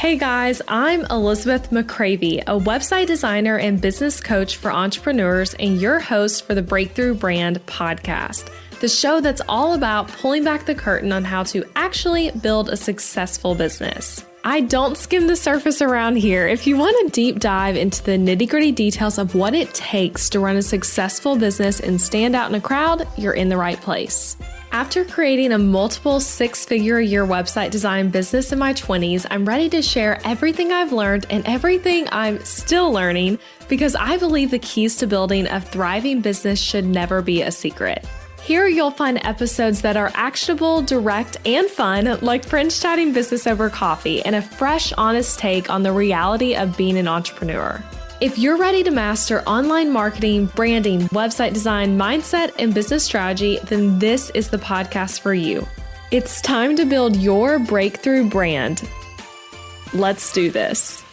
Hey guys, I'm Elizabeth McCravey, a website designer and business coach for entrepreneurs and your host for the Breakthrough Brand podcast, the show that's all about pulling back the curtain on how to actually build a successful business. I don't skim the surface around here. If you want a deep dive into the nitty-gritty details of what it takes to run a successful business and stand out in a crowd, you're in the right place. After creating a multiple six-figure-a-year website design business in my 20s, I'm ready to share everything I've learned and everything I'm still learning because I believe the keys to building a thriving business should never be a secret. Here you'll find episodes that are actionable, direct, and fun, like friends chatting business over coffee, and a fresh, honest take on the reality of being an entrepreneur. If you're ready to master online marketing, branding, website design, mindset, and business strategy, then this is the podcast for you. It's time to build your breakthrough brand. Let's do this.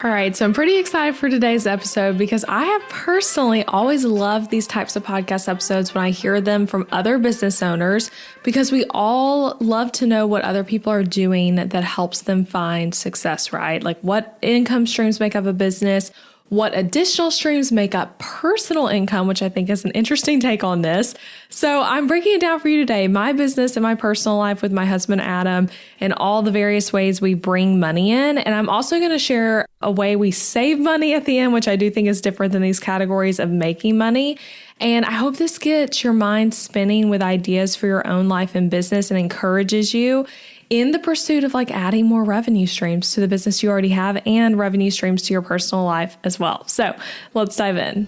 All right, so I'm pretty excited for today's episode because I have personally always loved these types of podcast episodes when I hear them from other business owners because we all love to know what other people are doing that helps them find success, right? Like what income streams make up a business, what additional streams make up personal income, which I think is an interesting take on this. So I'm breaking it down for you today, my business and my personal life with my husband, Adam, and all the various ways we bring money in. And I'm also going to share a way we save money at the end, which I do think is different than these categories of making money. And I hope this gets your mind spinning with ideas for your own life and business and encourages you in the pursuit of adding more revenue streams to the business you already have and revenue streams to your personal life as well. So let's dive in.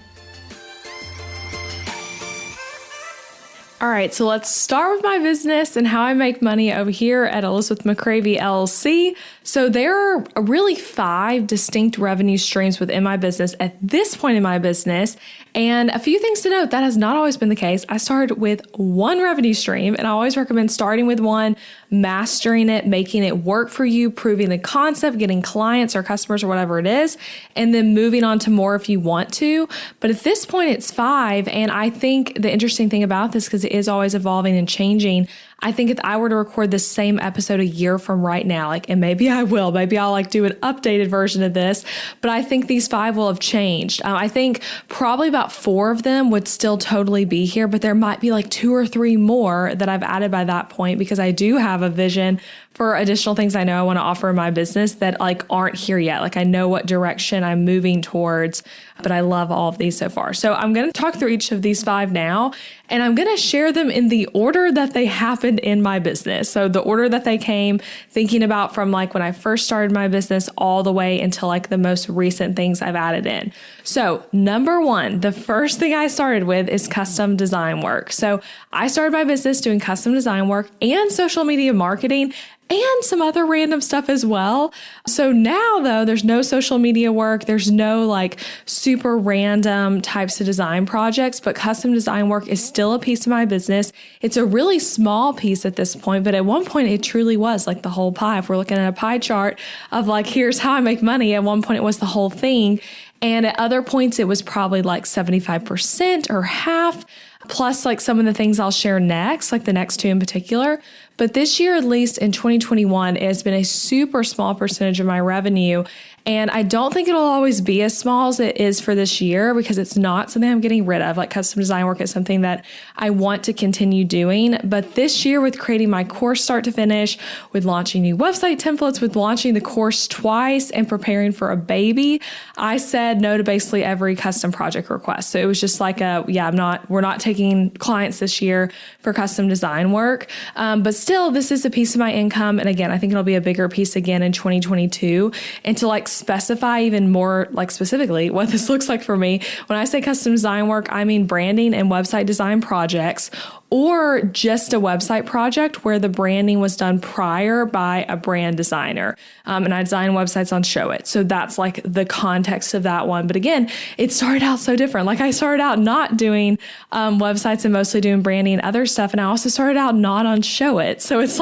All right, so let's start with my business and how I make money over here at Elizabeth McCravey LLC. So there are really 5 distinct revenue streams within my business at this point in my business. And a few things to note, that has not always been the case. I started with one revenue stream, and I always recommend starting with one, mastering it, making it work for you, proving the concept, getting clients or customers or whatever it is, and then moving on to more if you want to. But at this point, it's 5. And I think the interesting thing about this, because it is always evolving and changing, I think if I were to record the same episode a year from right now, and maybe I will, maybe I'll do an updated version of this, but I think these 5 will have changed. I think probably about 4 of them would still totally be here, but there might be 2 or 3 more that I've added by that point because I do have a vision for additional things I know I want to offer in my business that aren't here yet. I know what direction I'm moving towards, but I love all of these so far. So I'm going to talk through each of these 5 now, and I'm going to share them in the order that they happened in my business. So the order that they came, thinking about from when I first started my business all the way until the most recent things I've added in. So number 1, the first thing I started with is custom design work. So I started my business doing custom design work and social media marketing and some other random stuff as well. So now though, there's no social media work. There's no super random types of design projects, but custom design work is still a piece of my business. It's a really small piece at this point, but at one point it truly was the whole pie. If we're looking at a pie chart of here's how I make money, at one point it was the whole thing. And at other points it was probably 75% or half, plus some of the things I'll share next, the next 2 in particular. But this year, at least in 2021, it has been a super small percentage of my revenue. And I don't think it'll always be as small as it is for this year because it's not something I'm getting rid of. Custom design work is something that I want to continue doing. But this year, with creating my course start to finish, with launching new website templates, with launching the course twice and preparing for a baby, I said no to basically every custom project request. So it was just we're not taking clients this year for custom design work. But still, this is a piece of my income. And again, I think it'll be a bigger piece again in 2022. And to specify even more specifically what this looks like for me, when I say custom design work, I mean branding and website design projects, or just a website project where the branding was done prior by a brand designer. And I design websites on Showit. So that's the context of that one. But again, it started out so different. I started out not doing websites and mostly doing branding and other stuff. And I also started out not on Showit. So it's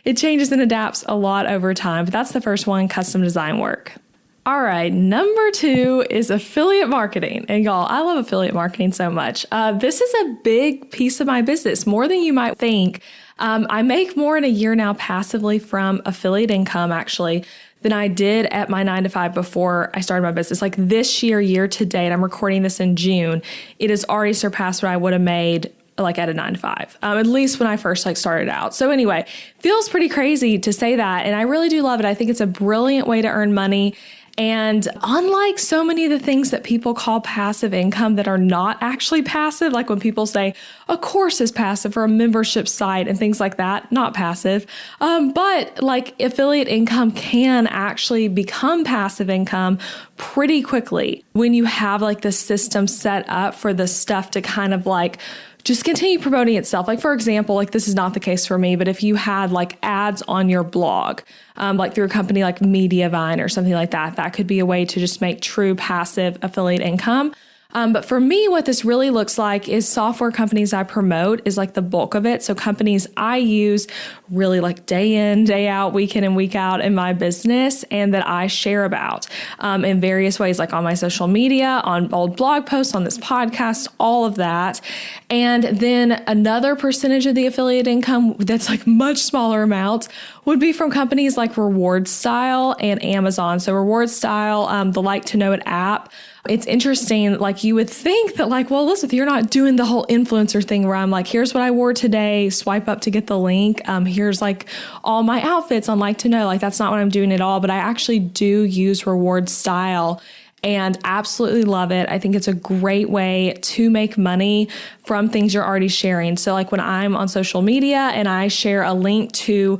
it changes and adapts a lot over time. But that's the first one, custom design work. All right, number 2 is affiliate marketing. And y'all, I love affiliate marketing so much. This is a big piece of my business, more than you might think. I make more in a year now passively from affiliate income, actually, than I did at my 9 to 5 before I started my business. Like this year to date, I'm recording this in June, it has already surpassed what I would have made like at a 9 to 5, at least when I first started out. So anyway, feels pretty crazy to say that. And I really do love it. I think it's a brilliant way to earn money. And unlike so many of the things that people call passive income that are not actually passive, like when people say a course is passive or a membership site and things like that, not passive. But like affiliate income can actually become passive income pretty quickly when you have like the system set up for the stuff to kind of like just continue promoting itself. Like, for example, like this is not the case for me, but if you had like ads on your blog, like through a company like Mediavine or something like that, that could be a way to just make true passive affiliate income. But for me, what this really looks like is software companies I promote is like the bulk of it. So companies I use really like day in, day out, week in and week out in my business and that I share about in various ways, like on my social media, on old blog posts, on this podcast, all of that. And then another percentage of the affiliate income that's like much smaller amounts would be from companies like Reward Style and Amazon. So Reward Style, the Like to Know It app. It's interesting, like you would think that like, well, Elizabeth, you're not doing the whole influencer thing where I'm like, here's what I wore today, swipe up to get the link. Here's like all my outfits on Like to Know. Like that's not what I'm doing at all, but I actually do use Reward Style and absolutely love it. I think it's a great way to make money from things you're already sharing. So like when I'm on social media and I share a link to,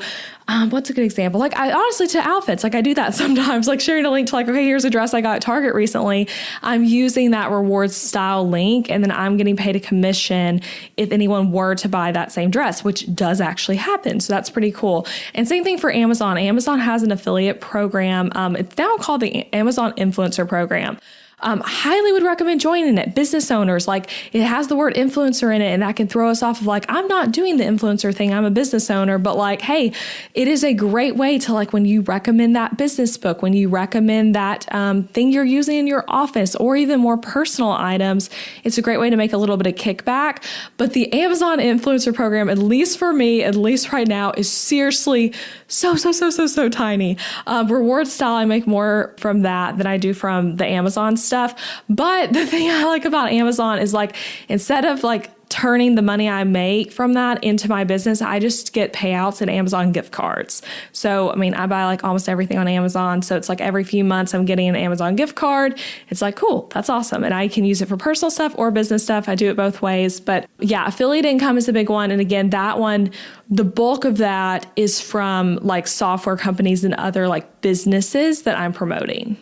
what's a good example? Like I honestly to outfits, like I do that sometimes, like sharing a link to like, okay, here's a dress I got at Target recently. I'm using that Reward Style link and then I'm getting paid a commission if anyone were to buy that same dress, which does actually happen. So that's pretty cool. And same thing for Amazon. Amazon has an affiliate program. It's now called the Amazon Influencer Program. Highly would recommend joining it. Business owners, like it has the word influencer in it and that can throw us off of like, I'm not doing the influencer thing. I'm a business owner, but like, hey, it is a great way to like when you recommend that business book, when you recommend that thing you're using in your office or even more personal items, it's a great way to make a little bit of kickback. But the Amazon Influencer Program, at least for me, at least right now, is seriously so tiny. Reward Style, I make more from that than I do from the Amazon stuff. But the thing I like about Amazon is like, instead of like turning the money I make from that into my business, I just get payouts and Amazon gift cards. So, I mean, I buy like almost everything on Amazon. So it's like every few months I'm getting an Amazon gift card. It's like, cool, that's awesome. And I can use it for personal stuff or business stuff. I do it both ways. But yeah, affiliate income is a big one. And again, that one, the bulk of that is from like software companies and other like businesses that I'm promoting.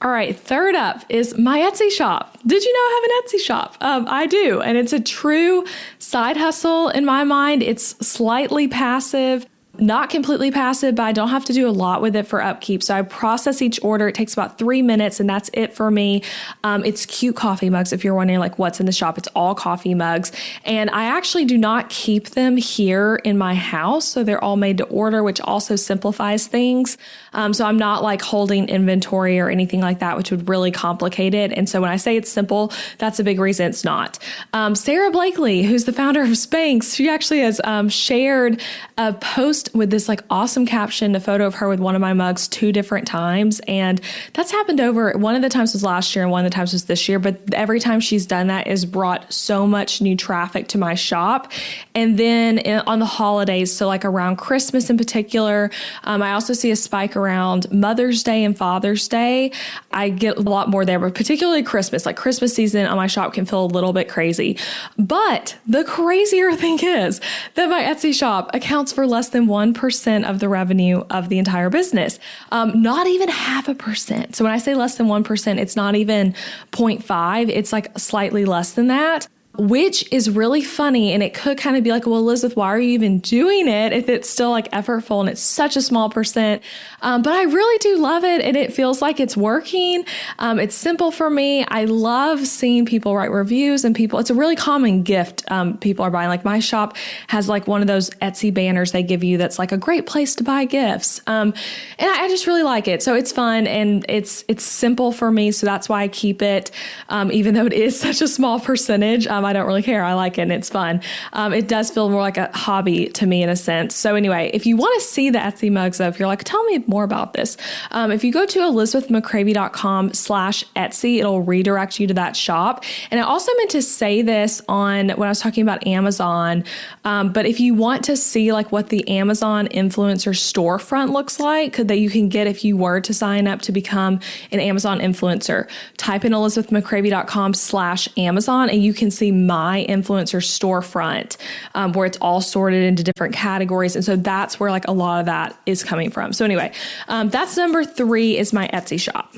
All right, third up is my Etsy shop. Did you know I have an Etsy shop? I do, and it's a true side hustle in my mind. It's slightly passive. Not completely passive, but I don't have to do a lot with it for upkeep. So I process each order. It takes about 3 minutes and that's it for me. It's cute coffee mugs. If you're wondering like what's in the shop, it's all coffee mugs. And I actually do not keep them here in my house. So they're all made to order, which also simplifies things. So I'm not like holding inventory or anything like that, which would really complicate it. And so when I say it's simple, that's a big reason it's not. Sarah Blakely, who's the founder of Spanx, she actually has shared a post with this like awesome caption, a photo of her with one of my mugs 2 different times. And that's happened over, one of the times was last year and one of the times was this year. But every time she's done that has brought so much new traffic to my shop. And then on the holidays, so like around Christmas in particular, I also see a spike around Mother's Day and Father's Day. I get a lot more there, but particularly Christmas, like Christmas season on my shop can feel a little bit crazy. But the crazier thing is that my Etsy shop accounts for less than 1% of the revenue of the entire business. Not even 0.5%. So when I say less than 1%, it's not even 0.5. It's like slightly less than that, which is really funny. And it could kind of be like, well, Elizabeth, why are you even doing it if it's still like effortful and it's such a small percent? But I really do love it. And it feels like it's working. It's simple for me. I love seeing people write reviews and it's a really common gift. People are buying, like my shop has like one of those Etsy banners they give you that's like a great place to buy gifts. And I just really like it. So it's fun and it's simple for me. So that's why I keep it. Even though it is such a small percentage, I don't really care. I like it and it's fun. It does feel more like a hobby to me in a sense. So anyway, if you want to see the Etsy mugs though, if you're like, tell me more about this. If you go to elizabethmccravy.com/Etsy, it'll redirect you to that shop. And I also meant to say this on when I was talking about Amazon. But if you want to see like what the Amazon influencer storefront looks like that you can get if you were to sign up to become an Amazon influencer, type in elizabethmccravy.com/Amazon and you can see my influencer storefront where it's all sorted into different categories. And so that's where like a lot of that is coming from. So anyway, that's number 3 is my Etsy shop.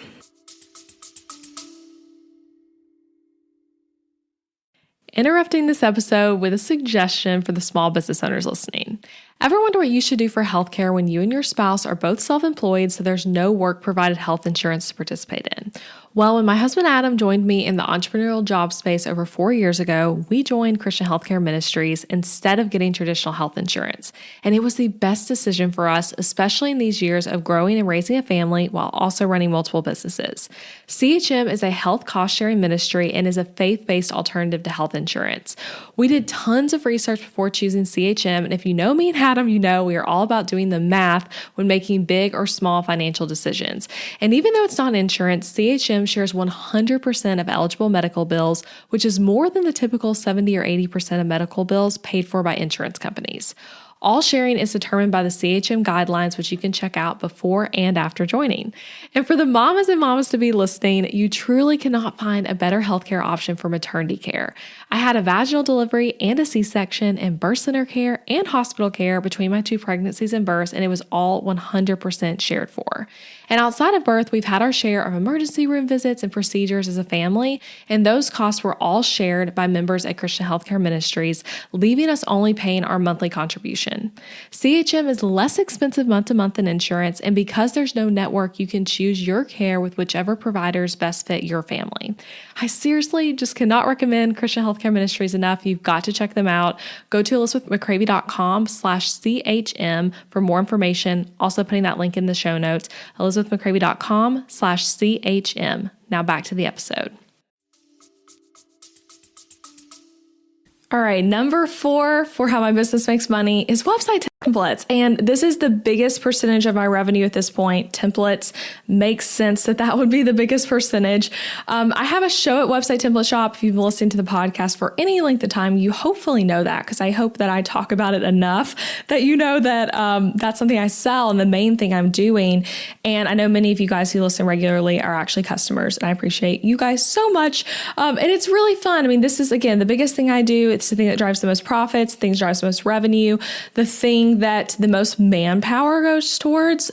Interrupting this episode with a suggestion for the small business owners listening. Ever wonder what you should do for healthcare when you and your spouse are both self-employed so there's no work-provided health insurance to participate in? Well, when my husband Adam joined me in the entrepreneurial job space over 4 years ago, we joined Christian Healthcare Ministries instead of getting traditional health insurance. And it was the best decision for us, especially in these years of growing and raising a family while also running multiple businesses. CHM is a health cost-sharing ministry and is a faith-based alternative to health insurance. We did tons of research before choosing CHM, and if you know me and Adam, you know we are all about doing the math when making big or small financial decisions. And even though it's not insurance, CHM shares 100% of eligible medical bills, which is more than the typical 70 or 80% of medical bills paid for by insurance companies. All sharing is determined by the CHM guidelines, which you can check out before and after joining. And for the mamas and mamas to be listening, you truly cannot find a better healthcare option for maternity care. I had a vaginal delivery and a C-section and birth center care and hospital care between my 2 pregnancies and births, and it was all 100% shared for. And outside of birth, we've had our share of emergency room visits and procedures as a family, and those costs were all shared by members at Christian Healthcare Ministries, leaving us only paying our monthly contribution. CHM is less expensive month to month than insurance, and because there's no network, you can choose your care with whichever providers best fit your family. I seriously just cannot recommend Christian Healthcare Ministries enough. You've got to check them out. Go to elizabethmccravy.com/CHM for more information. Also putting that link in the show notes, elizabethmccravy.com/CHM. Now back to the episode. All right, number 4 for how my business makes money is website templates. And this is the biggest percentage of my revenue at this point. Templates makes sense that would be the biggest percentage. I have a show at Website Template Shop. If you've been listening to the podcast for any length of time, you hopefully know that because I hope that I talk about it enough that you know that that's something I sell and the main thing I'm doing. And I know many of you guys who listen regularly are actually customers, and I appreciate you guys so much. And it's really fun. I mean, this is, again, the biggest thing I do. It's the thing that drives the most profits, the thing that drives the most revenue, the thing that the most manpower goes towards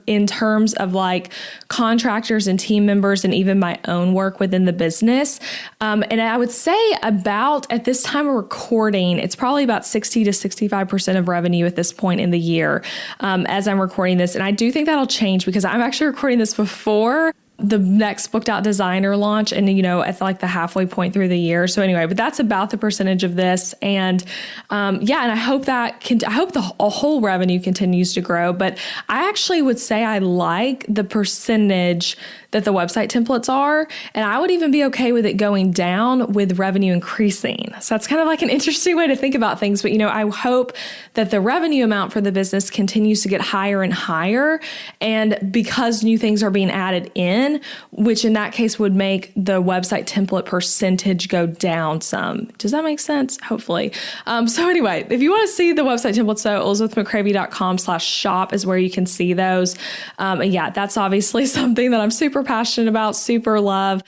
in terms of like contractors and team members and even my own work within the business. And I would say about at this time of recording, it's probably about 60 to 65% of revenue at this point in the year as I'm recording this. And I do think that'll change because I'm actually recording this before the next Booked Out Designer launch and, you know, at like the halfway point through the year. So anyway, but that's about the percentage of this. And and I hope that I hope the whole revenue continues to grow. But I actually would say I like the percentage that the website templates are. And I would even be okay with it going down with revenue increasing. So that's kind of like an interesting way to think about things. But, you know, I hope that the revenue amount for the business continues to get higher and higher. And because new things are being added in, which in that case would make the website template percentage go down some. Does that make sense? Hopefully. So anyway, if you want to see the website templates, so elizabethmccravy.com/shop is where you can see those. And yeah, that's obviously something that I'm super passionate about, super love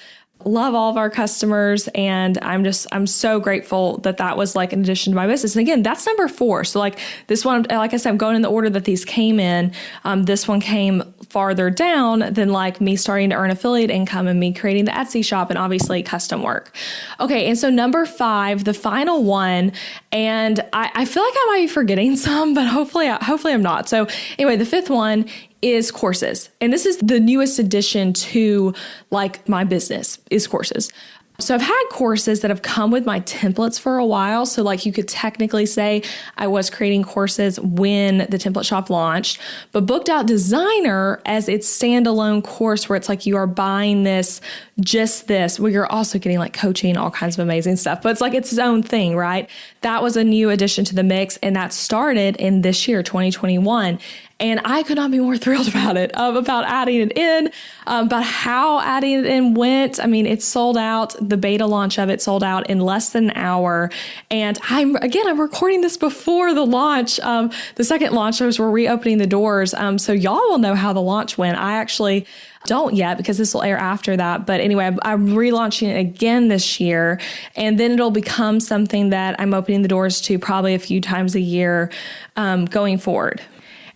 all of our customers. And I'm so grateful that was like an addition to my business. And again, that's number 4. So like this one, like I said, I'm going in the order that these came in. This one came farther down than like me starting to earn affiliate income and me creating the Etsy shop and obviously custom work. Okay. And so number 5, the final one, and I feel like I might be forgetting some, but hopefully I'm not. So anyway, the 5th one is courses. And this is the newest addition to like my business is courses. So I've had courses that have come with my templates for a while. So like you could technically say I was creating courses when the template shop launched, but Booked Out Designer as its standalone course where it's like you are buying this, just this, where you're also getting like coaching, all kinds of amazing stuff, but it's like it's own thing, right? That was a new addition to the mix, and that started in this year, 2021. And I could not be more thrilled about it, about adding it in, about how adding it in went. I mean, it sold out. The beta launch of it sold out in less than an hour. And I'm recording this before the launch. The second launch was we're reopening the doors. So y'all will know how the launch went. I actually don't yet because this will air after that. But anyway, I'm relaunching it again this year, and then it'll become something that I'm opening the doors to probably a few times a year going forward.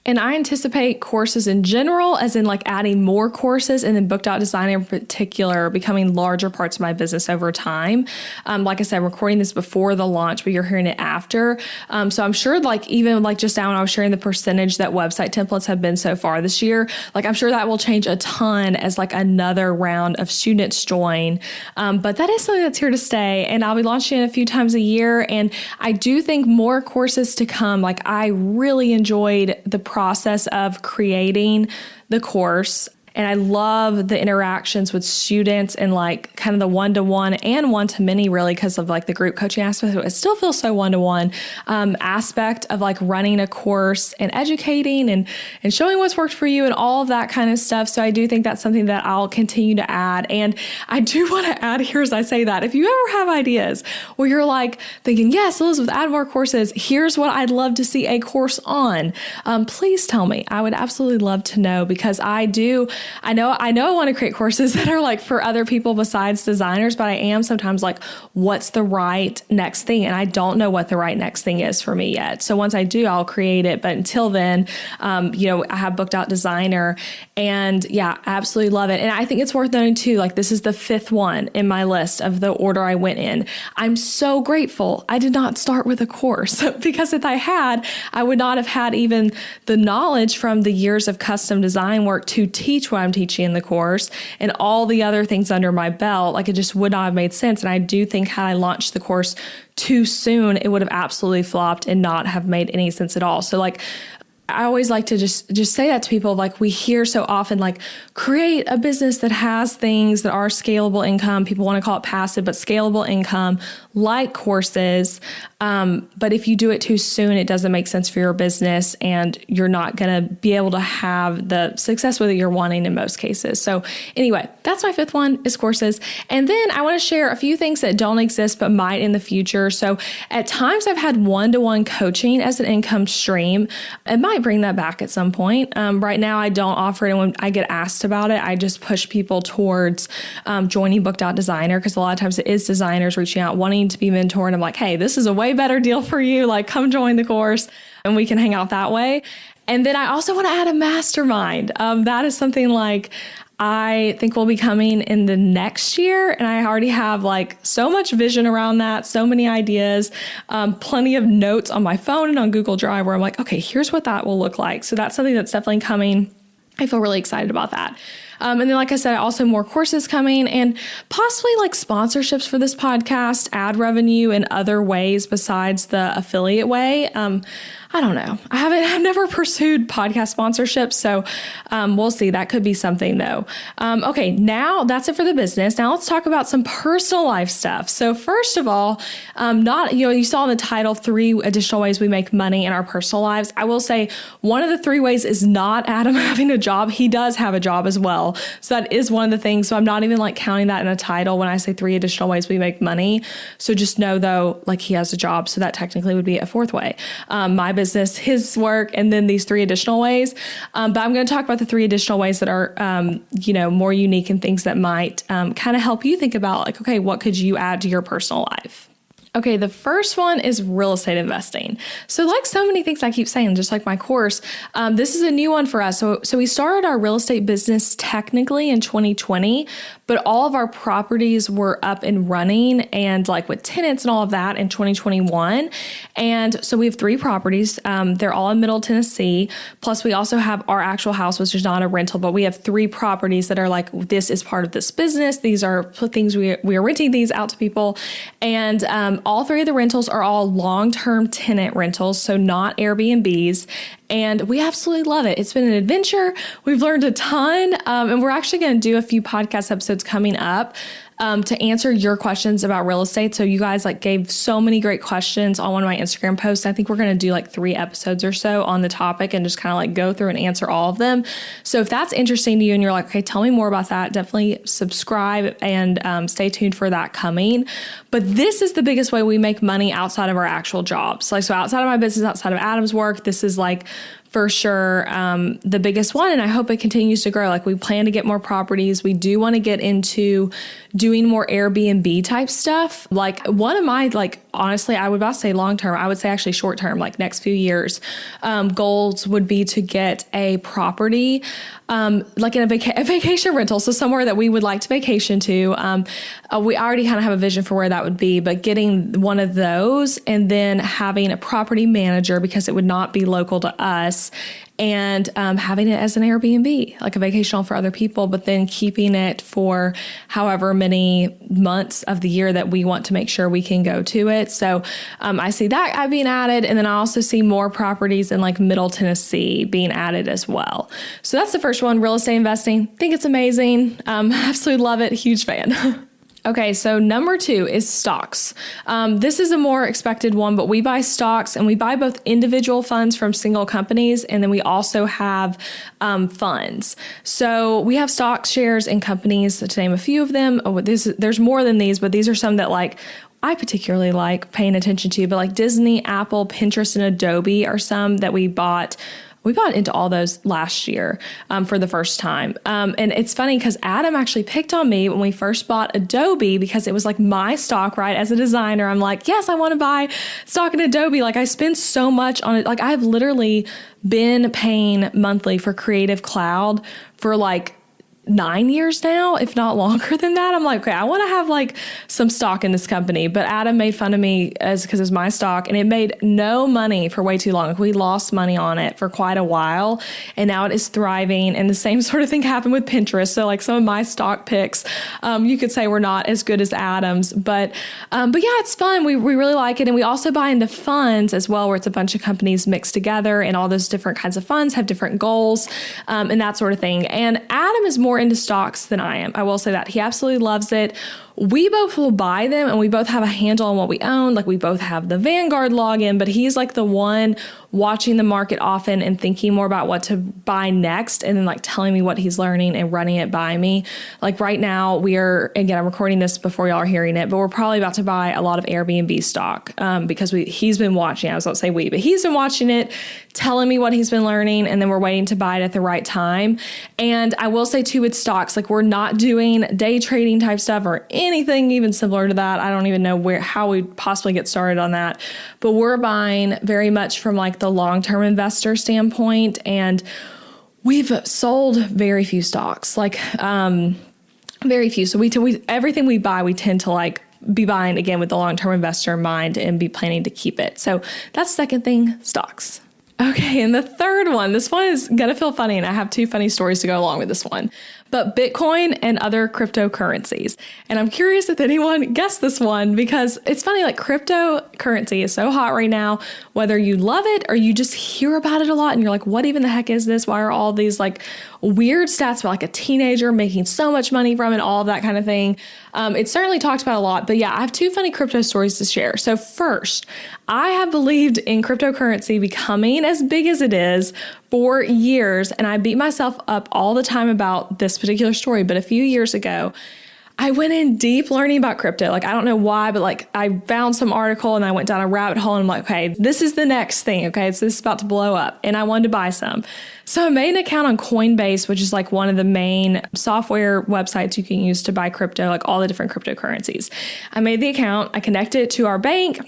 And I anticipate courses in general, as in like adding more courses, and then Booked Out Designer in particular, becoming larger parts of my business over time. Like I said, I'm recording this before the launch, but you're hearing it after. So I'm sure like even like just now when I was sharing the percentage that website templates have been so far this year, like I'm sure that will change a ton as like another round of students join. But that is something that's here to stay, and I'll be launching it a few times a year. And I do think more courses to come. Like I really enjoyed the process of creating the course. And I love the interactions with students and like kind of the one-to-one and one-to-many really because of like the group coaching aspect. It still feels so one-to-one aspect of like running a course and educating and showing what's worked for you and all of that kind of stuff. So I do think that's something that I'll continue to add. And I do want to add here as I say that, if you ever have ideas where you're like thinking, yes, Elizabeth, add more courses, here's what I'd love to see a course on, please tell me. I would absolutely love to know, because I know I want to create courses that are like for other people besides designers, but I am sometimes like, what's the right next thing? And I don't know what the right next thing is for me yet. So once I do, I'll create it. But until then, I have Booked Out Designer, and yeah, absolutely love it. And I think it's worth noting too, like this is the 5th one in my list of the order I went in. I'm so grateful I did not start with a course because if I had, I would not have had even the knowledge from the years of custom design work to teach what I'm teaching in the course and all the other things under my belt. Like it just would not have made sense. And I do think had I launched the course too soon, it would have absolutely flopped and not have made any sense at all. So like, I always like to just say that to people. Like we hear so often, like create a business that has things that are scalable income. People want to call it passive, but scalable income like courses. But if you do it too soon, it doesn't make sense for your business and you're not going to be able to have the success with it you're wanting in most cases. So anyway, that's my 5th one is courses. And then I want to share a few things that don't exist, but might in the future. So at times I've had one-to-one coaching as an income stream. It might bring that back at some point. Right now I don't offer it. And when I get asked about it, I just push people towards joining Booked Out Designer, because a lot of times it is designers reaching out, wanting to be mentored. I'm like, hey, this is a way better deal for you. Like come join the course and we can hang out that way. And then I also want to add a mastermind. That is something like I think will be coming in the next year. And I already have like so much vision around that, so many ideas, plenty of notes on my phone and on Google Drive where I'm like, okay, here's what that will look like. So that's something that's definitely coming. I feel really excited about that. And then, like I said, also more courses coming and possibly like sponsorships for this podcast, ad revenue in other ways besides the affiliate way. I don't know. I've never pursued podcast sponsorships, so we'll see. That could be something though. Okay, now that's it for the business. Now let's talk about some personal life stuff. So first of all, you saw in the title 3 additional ways we make money in our personal lives. I will say one of the 3 ways is not Adam having a job. He does have a job as well. So that is one of the things. So I'm not even like counting that in a title when I say 3 additional ways we make money. So just know though, like he has a job. So that technically would be a 4th way. My business, his work, and then these 3 additional ways. But I'm going to talk about the 3 additional ways that are, more unique and things that might kind of help you think about like, okay, what could you add to your personal life? Okay, the first one is real estate investing. So like so many things I keep saying, just like my course, this is a new one for us. So we started our real estate business technically in 2020, but all of our properties were up and running and like with tenants and all of that in 2021. And so we have 3 properties. They're all in Middle Tennessee. Plus we also have our actual house, which is not a rental, but we have 3 properties that are like, this is part of this business. These are things we are renting these out to people. And all 3 of the rentals are all long-term tenant rentals, so not Airbnbs. And we absolutely love it. It's been an adventure. We've learned a ton. And we're actually going to do a few podcast episodes coming up to answer your questions about real estate. So you guys like gave so many great questions on one of my Instagram posts. I think we're going to do like 3 episodes or so on the topic and just kind of like go through and answer all of them. So if that's interesting to you and you're like, okay, tell me more about that, definitely subscribe and stay tuned for that coming. But this is the biggest way we make money outside of our actual jobs. Like, so outside of my business, outside of Adam's work, this is like for sure the biggest one. And I hope it continues to grow. Like, we plan to get more properties. We do want to get into doing more Airbnb type stuff. Like, one of my, like, honestly, I would about say long term, I would say actually short term, like next few years, goals would be to get a property, like in a vacation rental. So somewhere that we would like to vacation to. We already kind of have a vision for where that would be, but getting one of those and then having a property manager, because it would not be local to us, and having it as an Airbnb, like a vacation home for other people, but then keeping it for however many months of the year that we want to make sure we can go to it. So I see that being added. And then I also see more properties in like Middle Tennessee being added as well. So that's the first one, real estate investing. Think it's amazing. Absolutely love it. Huge fan. Okay, so number 2 is stocks. This is a more expected one, but we buy stocks and we buy both individual funds from single companies, and then we also have funds. So we have stock shares in companies, to name a few of them. There's more than these, but these are some that like I particularly like paying attention to. But like Disney, Apple, Pinterest, and Adobe are some that we bought. We bought into all those last year for the first time. And it's funny because Adam actually picked on me when we first bought Adobe, because it was like my stock, right? As a designer, I'm like, yes, I want to buy stock in Adobe. Like, I spend so much on it. Like, I've literally been paying monthly for Creative Cloud for like 9 years now, if not longer than that. I'm like, okay, I want to have like some stock in this company. But Adam made fun of me because it's my stock, and it made no money for way too long. Like, we lost money on it for quite a while, and now it is thriving. And the same sort of thing happened with Pinterest. So like some of my stock picks, you could say were not as good as Adam's, but yeah, it's fun. We really like it. And we also buy into funds as well, where it's a bunch of companies mixed together, and all those different kinds of funds have different goals, and that sort of thing. And Adam is more into stocks than I am. I will say that. He absolutely loves it. We both will buy them, and we both have a handle on what we own. Like, we both have the Vanguard login, but he's like the one watching the market often and thinking more about what to buy next, and then like telling me what he's learning and running it by me. Like right now, again, I'm recording this before y'all are hearing it, but we're probably about to buy a lot of Airbnb stock because he's been watching. I was about to say we, but he's been watching it, telling me what he's been learning, and then we're waiting to buy it at the right time. And I will say too, with stocks, like, we're not doing day trading type stuff or anything even similar to that. I don't even know how we possibly get started on that, but we're buying very much from like the long-term investor standpoint, and we've sold very few stocks, like very few. So we everything we buy, we tend to like be buying again with the long-term investor in mind and be planning to keep it. So that's the second thing, stocks. Okay, and the third one, this one is going to feel funny, and I have 2 funny stories to go along with this one, but Bitcoin and other cryptocurrencies. And I'm curious if anyone guessed this one, because it's funny, like, cryptocurrency is so hot right now, whether you love it or you just hear about it a lot and you're like, what even the heck is this? Why are all these like weird stats about like a teenager making so much money from it, all of that kind of thing? It's certainly talked about a lot, but yeah, I have 2 funny crypto stories to share. So first, I have believed in cryptocurrency becoming as big as it is for years, and I beat myself up all the time about this particular story. But a few years ago, I went in deep learning about crypto. Like, I don't know why, but like I found some article and I went down a rabbit hole and I'm like, okay, this is the next thing. Okay. So this is about to blow up and I wanted to buy some. So I made an account on Coinbase, which is like one of the main software websites you can use to buy crypto, like all the different cryptocurrencies. I made the account, I connected it to our bank,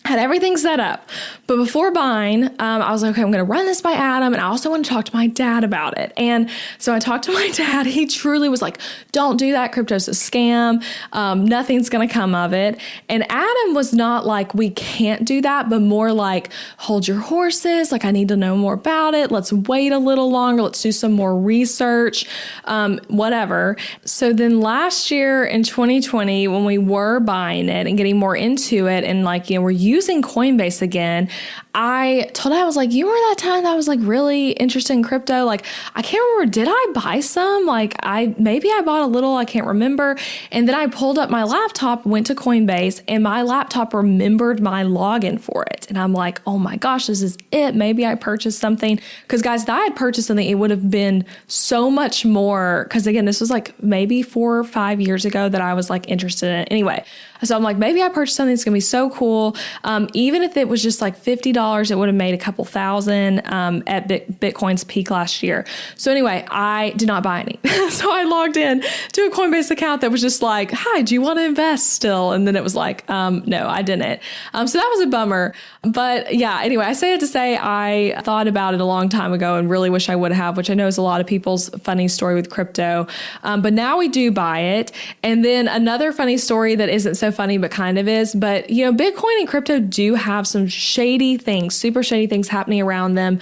had everything set up. But before buying, I was like, okay, I'm going to run this by Adam. And I also want to talk to my dad about it. And so I talked to my dad. He truly was like, don't do that. Crypto's a scam. Nothing's going to come of it. And Adam was not like, we can't do that, but more like, hold your horses. Like, I need to know more about it. Let's wait a little longer. Let's do some more research, whatever. So then last year in 2020, when we were buying it and getting more into it and like, we're using Coinbase again, I told him, I was like, you remember that time that I was like really interested in crypto? Like, I can't remember, did I buy some? Like maybe I bought a little, I can't remember. And then I pulled up my laptop, went to Coinbase, and my laptop remembered my login for it. And I'm like, oh my gosh, this is it. Maybe I purchased something. Because guys, if I had purchased something, it would have been so much more. Because again, this was like maybe 4 or 5 years ago that I was like interested in it. Anyway, so I'm like, maybe I purchased something that's going to be so cool. Even if it was just like $50, it would have made a couple thousand at Bitcoin's peak last year. So anyway, I did not buy any. So I logged in to a Coinbase account that was just like, hi, do you want to invest still? And then it was like, no, I didn't. So that was a bummer. But yeah, anyway, I say it to say I thought about it a long time ago and really wish I would have, which I know is a lot of people's funny story with crypto. But now we do buy it. And then another funny story that isn't so funny, but kind of is, but Bitcoin and crypto do have some shady things, super shady things happening around them.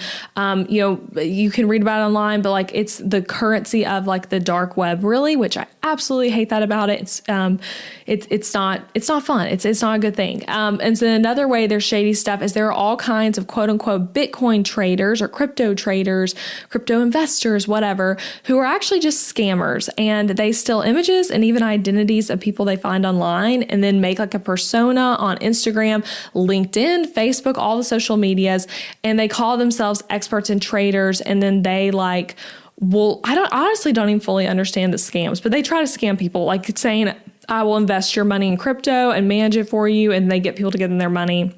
You can read about it online, but like it's the currency of like the dark web, really, which I absolutely hate that about it. It's not fun. It's not a good thing. And so another way there's shady stuff is there are all kinds of quote unquote Bitcoin traders or crypto traders, crypto investors, whatever, who are actually just scammers, and they steal images and even identities of people they find online and then make like a persona on Instagram, LinkedIn, Facebook, all the social medias, and they call themselves experts and traders. And then they like, well, I honestly don't even fully understand the scams, but they try to scam people, like saying, I will invest your money in crypto and manage it for you. And they get people to give them their money.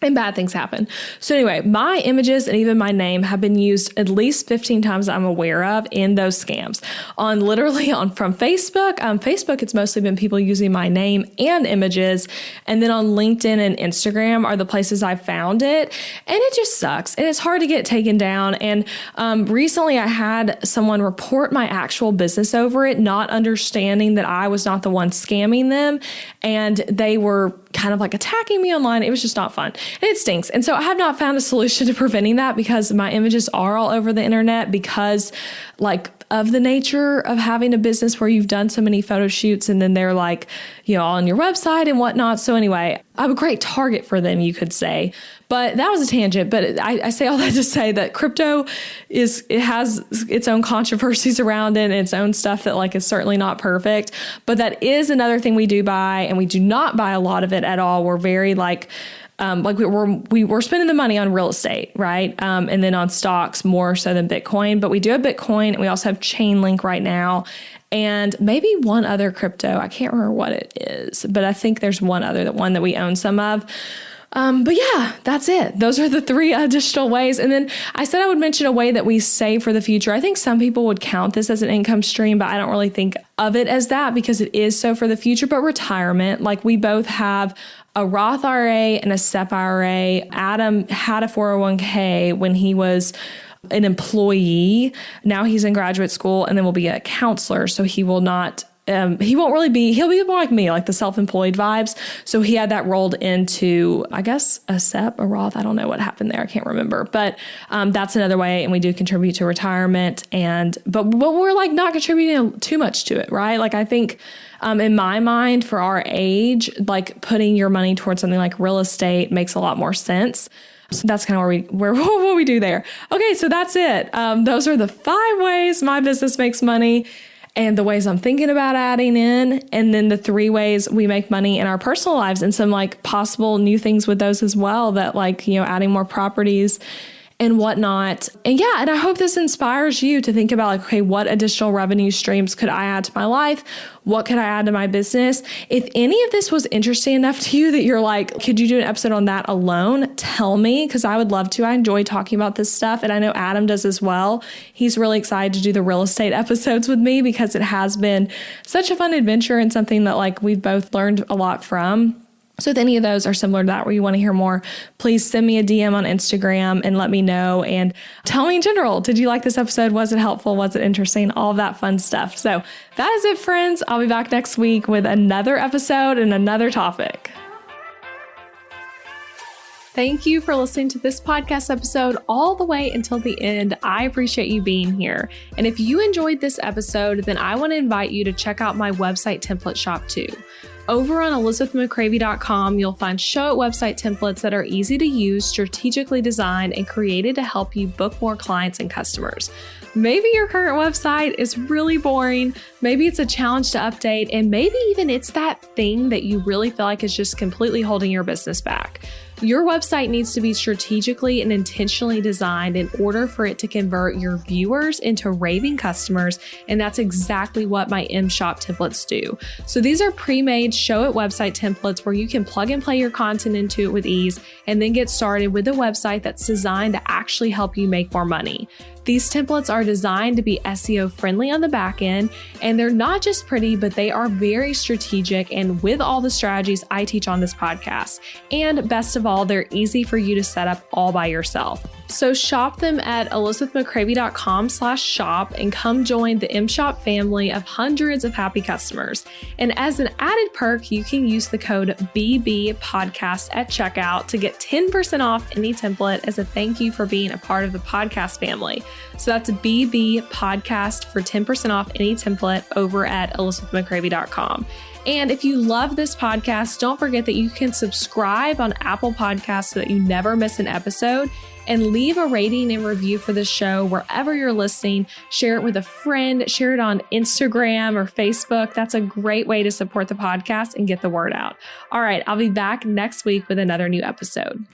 And bad things happen. So anyway, my images and even my name have been used at least 15 times that I'm aware of in those scams. From Facebook. Facebook, it's mostly been people using my name and images. And then on LinkedIn and Instagram are the places I've found it. And it just sucks. And it's hard to get taken down. And recently I had someone report my actual business over it, not understanding that I was not the one scamming them. And they were kind of like attacking me online. It was just not fun. And it stinks. And so I have not found a solution to preventing that because my images are all over the internet because like of the nature of having a business where you've done so many photo shoots and then they're like, all on your website and whatnot. So anyway, I'm a great target for them, you could say. But that was a tangent. But I say all that to say that crypto it has its own controversies around it and its own stuff that like is certainly not perfect. But that is another thing we do buy, and we do not buy a lot of it at all. We're very like we're spending the money on real estate, right? And then on stocks more so than Bitcoin. But we do have Bitcoin, and we also have Chainlink right now. And maybe one other crypto. I can't remember what it is, but I think there's one that we own some of. But yeah, that's it. Those are the 3 additional ways. And then I said I would mention a way that we save for the future. I think some people would count this as an income stream, but I don't really think of it as that because it is so for the future. But retirement, like we both have a Roth IRA and a SEP IRA. Adam had a 401k when he was an employee. Now he's in graduate school and then will be a counselor. So he will not he'll be more like me, like the self-employed vibes. So he had that rolled into, I guess, a SEP, a Roth. I don't know what happened there. I can't remember. But that's another way. And we do contribute to retirement. But we're like not contributing too much to it, right? Like I think in my mind, for our age, like putting your money towards something like real estate makes a lot more sense. So that's kind of what we do there. Okay, so that's it. Those are the 5 ways my business makes money, and the ways I'm thinking about adding in, and then the 3 ways we make money in our personal lives, and some like possible new things with those as well, that like, adding more properties and whatnot. And yeah, and I hope this inspires you to think about like, okay, what additional revenue streams could I add to my life? What could I add to my business? If any of this was interesting enough to you that you're like, could you do an episode on that alone? Tell me, because I would love to. I enjoy talking about this stuff. And I know Adam does as well. He's really excited to do the real estate episodes with me because it has been such a fun adventure and something that like we've both learned a lot from. So if any of those are similar to that, where you want to hear more, please send me a DM on Instagram and let me know. And tell me in general, did you like this episode? Was it helpful? Was it interesting? All of that fun stuff. So that is it, friends. I'll be back next week with another episode and another topic. Thank you for listening to this podcast episode all the way until the end. I appreciate you being here. And if you enjoyed this episode, then I want to invite you to check out my website template shop too. Over on ElizabethMcCravy.com, you'll find Showit website templates that are easy to use, strategically designed, and created to help you book more clients and customers. Maybe your current website is really boring. Maybe it's a challenge to update, and maybe even it's that thing that you really feel like is just completely holding your business back. Your website needs to be strategically and intentionally designed in order for it to convert your viewers into raving customers, and that's exactly what my M-Shop templates do. So these are pre-made Showit website templates where you can plug and play your content into it with ease and then get started with a website that's designed to actually help you make more money. These templates are designed to be SEO friendly on the back end, and they're not just pretty, but they are very strategic and with all the strategies I teach on this podcast. And best of all, they're easy for you to set up all by yourself. So shop them at ElizabethMcCravy.com/shop and come join the M-Shop family of hundreds of happy customers. And as an added perk, you can use the code BBPodcast at checkout to get 10% off any template as a thank you for being a part of the podcast family. So that's BB Podcast for 10% off any template over at ElizabethMcCravy.com. And if you love this podcast, don't forget that you can subscribe on Apple Podcasts so that you never miss an episode, and leave a rating and review for the show wherever you're listening. Share it with a friend, share it on Instagram or Facebook. That's a great way to support the podcast and get the word out. All right, I'll be back next week with another new episode.